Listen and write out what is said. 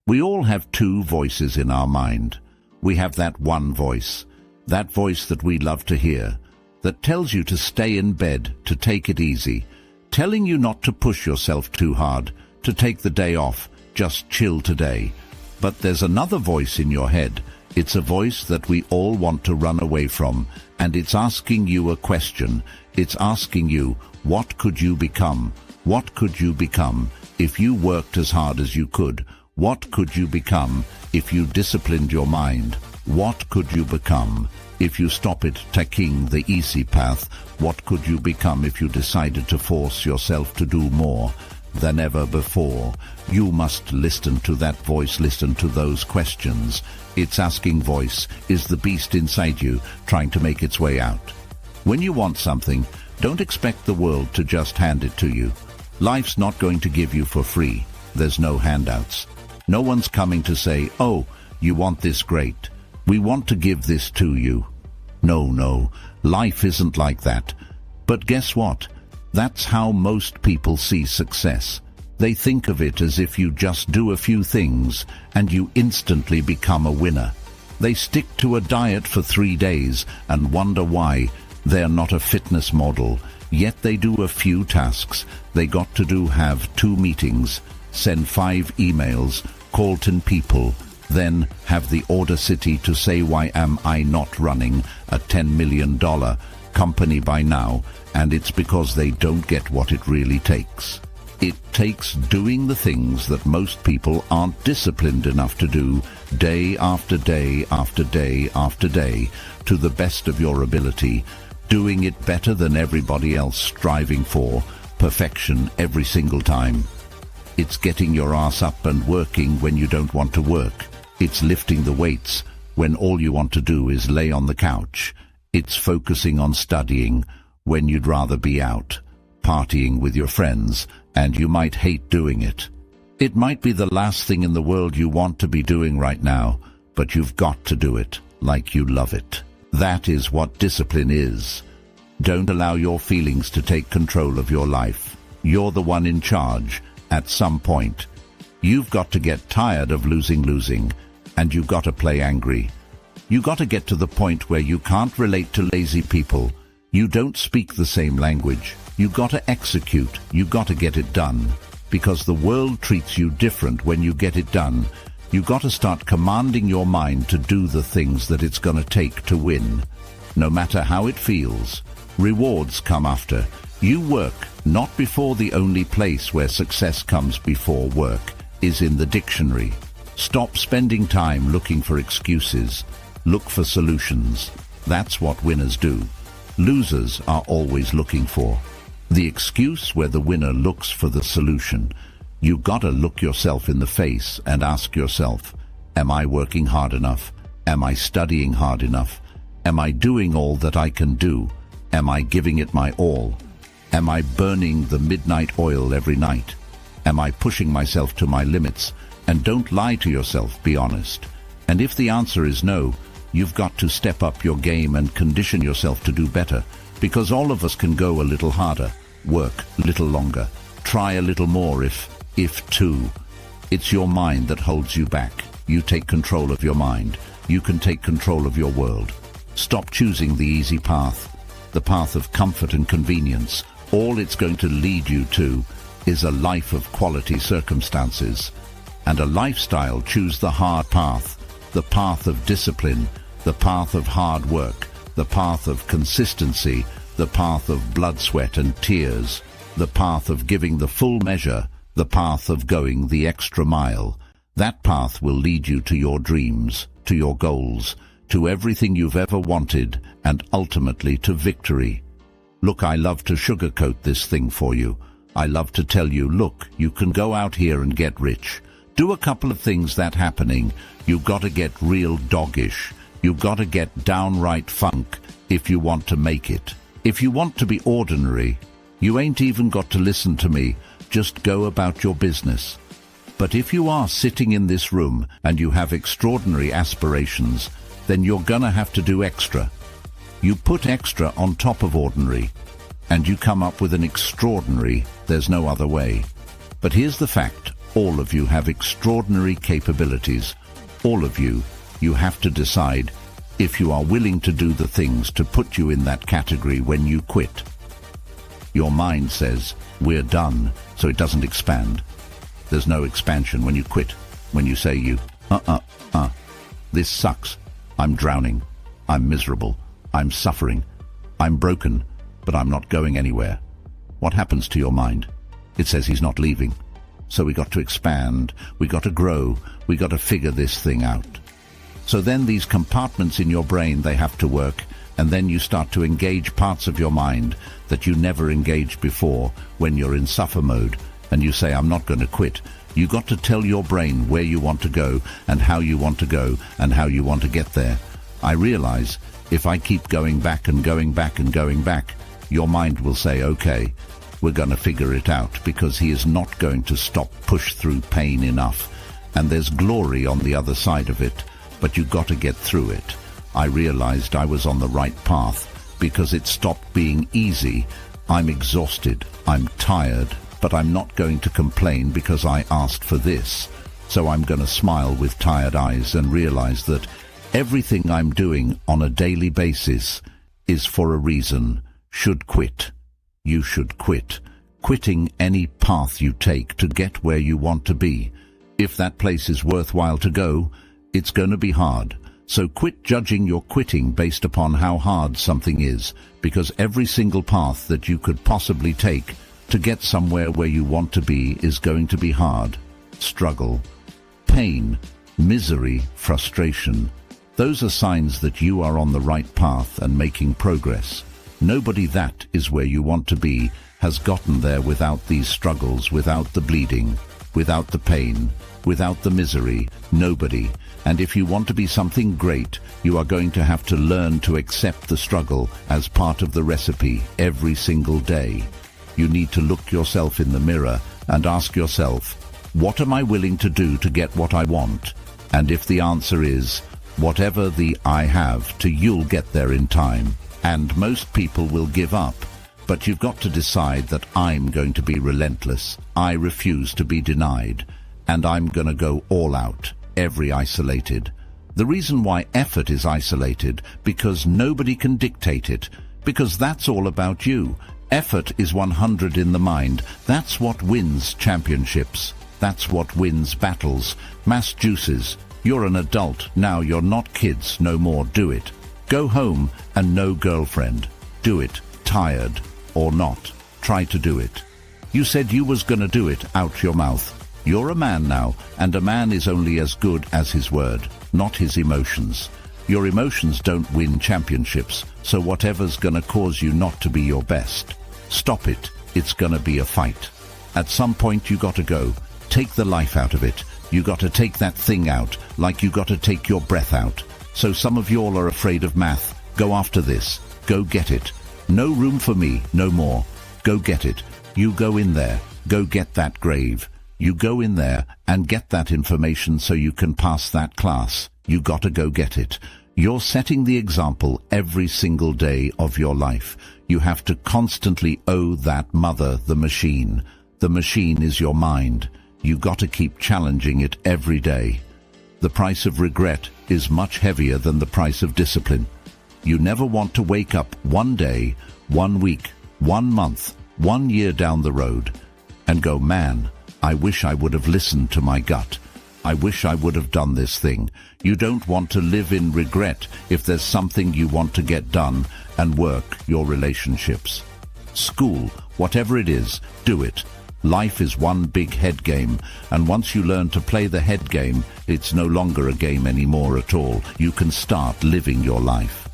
We all have two voices in our mind. We have that one voice, that voice that we love to hear, that tells you to stay in bed, to take it easy, telling you not to push yourself too hard, to take the day off, just chill today. But there's another voice in your head. It's a voice that we all want to run away from, and it's asking you a question. It's asking you, what could you become? What could you become if you worked as hard as you could? What could you become if you disciplined your mind? What could you become if you stop it taking the easy path? What could you become if you decided to force yourself to do more than ever before? You must listen to that voice, listen to those questions. Its asking voice is the beast inside you trying to make its way out. When you want something, don't expect the world to just hand it to you. Life's not going to give you for free. There's no handouts. No one's coming to say, oh, you want this, great. We want to give this to you. No, life isn't like that. But guess what? That's how most people see success. They think of it as if you just do a few things and you instantly become a winner. They stick to a diet for 3 days and wonder why they're not a fitness model. Yet they do a few tasks. They got to do have 2 meetings, send 5 emails, call 10 people, then have the audacity to say, why am I not running a $10 million company by now? And it's because they don't get what it really takes. It takes doing the things that most people aren't disciplined enough to do, day after day after day after day, to the best of your ability, doing it better than everybody else, striving for perfection every single time. It's getting your ass up and working when you don't want to work. It's lifting the weights when all you want to do is lay on the couch. It's focusing on studying when you'd rather be out, partying with your friends, and you might hate doing it. It might be the last thing in the world you want to be doing right now, but you've got to do it like you love it. That is what discipline is. Don't allow your feelings to take control of your life. You're the one in charge at some point. You've got to get tired of losing, and you've got to play angry. You got to get to the point where you can't relate to lazy people. You don't speak the same language. You got to execute. You got to get it done. Because the world treats you different when you get it done. You got to start commanding your mind to do the things that it's gonna take to win. No matter how it feels, rewards come after. You work, not before. The only place where success comes before work is in the dictionary. Stop spending time looking for excuses. Look for solutions. That's what winners do. Losers are always looking for the excuse, where the winner looks for the solution. You gotta look yourself in the face and ask yourself, am I working hard enough? Am I studying hard enough? Am I doing all that I can do? Am I giving it my all? Am I burning the midnight oil every night? Am I pushing myself to my limits? And don't lie to yourself, be honest. And if the answer is no, you've got to step up your game and condition yourself to do better, because all of us can go a little harder, work a little longer, try a little more if too. It's your mind that holds you back. You take control of your mind. You can take control of your world. Stop choosing the easy path, the path of comfort and convenience. All it's going to lead you to is a life of quality circumstances and a lifestyle. Choose the hard path, the path of discipline, the path of hard work, the path of consistency, the path of blood, sweat and tears, the path of giving the full measure, the path of going the extra mile. That path will lead you to your dreams, to your goals, to everything you've ever wanted, and ultimately to victory. Look, I love to sugarcoat this thing for you. I love to tell you, look, you can go out here and get rich. Do a couple of things that happening. You gotta get real doggish. You gotta get downright funk if you want to make it. If you want to be ordinary, you ain't even got to listen to me. Just go about your business. But if you are sitting in this room and you have extraordinary aspirations, then you're gonna have to do extra. You put extra on top of ordinary, and you come up with an extraordinary. There's no other way. But here's the fact. All of you have extraordinary capabilities. All of you. You have to decide if you are willing to do the things to put you in that category when you quit. Your mind says, we're done, so it doesn't expand. There's no expansion when you quit. When you say this sucks. I'm drowning. I'm miserable. I'm suffering. I'm broken, but I'm not going anywhere. What happens to your mind? It says he's not leaving. So we got to expand. We got to grow. We got to figure this thing out. So then these compartments in your brain, they have to work, and then you start to engage parts of your mind that you never engaged before when you're in suffer mode, and you say, I'm not going to quit. You got to tell your brain where you want to go and how you want to go and how you want to get there. I realize if I keep going back and going back and going back, your mind will say, okay, we're going to figure it out, because he is not going to stop push through pain enough. And there's glory on the other side of it, but you got to get through it. I realized I was on the right path because it stopped being easy. I'm exhausted. I'm tired. But I'm not going to complain because I asked for this. So I'm going to smile with tired eyes and realize that everything I'm doing on a daily basis is for a reason. Should quit. You should quit. Quitting any path you take to get where you want to be. If that place is worthwhile to go, it's going to be hard. So quit judging your quitting based upon how hard something is, because every single path that you could possibly take to get somewhere where you want to be is going to be hard. Struggle, pain, misery, frustration. Those are signs that you are on the right path and making progress. Nobody that is where you want to be has gotten there without these struggles, without the bleeding, without the pain, without the misery. Nobody. And if you want to be something great, you are going to have to learn to accept the struggle as part of the recipe every single day. You need to look yourself in the mirror and ask yourself, what am I willing to do to get what I want? And if the answer is, whatever the I have to, you'll get there in time. And most people will give up. But you've got to decide that I'm going to be relentless. I refuse to be denied. And I'm going to go all out, every isolated. The reason why effort is isolated, because nobody can dictate it, because that's all about you. Effort is 100 in the mind. That's what wins championships. That's what wins battles. Mass juices. You're an adult. Now you're not kids no more. Do it. Go home and no girlfriend. Do it. Tired or not. Try to do it. You said you was gonna do it out your mouth. You're a man now, and a man is only as good as his word, not his emotions. Your emotions don't win championships, so whatever's gonna cause you not to be your best, stop it. It's gonna be a fight. At some point you gotta go. Take the life out of it. You gotta take that thing out, like you gotta take your breath out. So some of y'all are afraid of math. Go after this. Go get it. No room for me, no more. Go get it. You go in there. Go get that grave. You go in there and get that information so you can pass that class. You gotta go get it. You're setting the example every single day of your life. You have to constantly owe that mother the machine. The machine is your mind. You gotta keep challenging it every day. The price of regret is much heavier than the price of discipline. You never want to wake up one day, 1 week, 1 month, 1 year down the road and go, man, I wish I would have listened to my gut. I wish I would have done this thing. You don't want to live in regret if there's something you want to get done and work your relationships. School, whatever it is, do it. Life is one big head game, and once you learn to play the head game, it's no longer a game anymore at all. You can start living your life.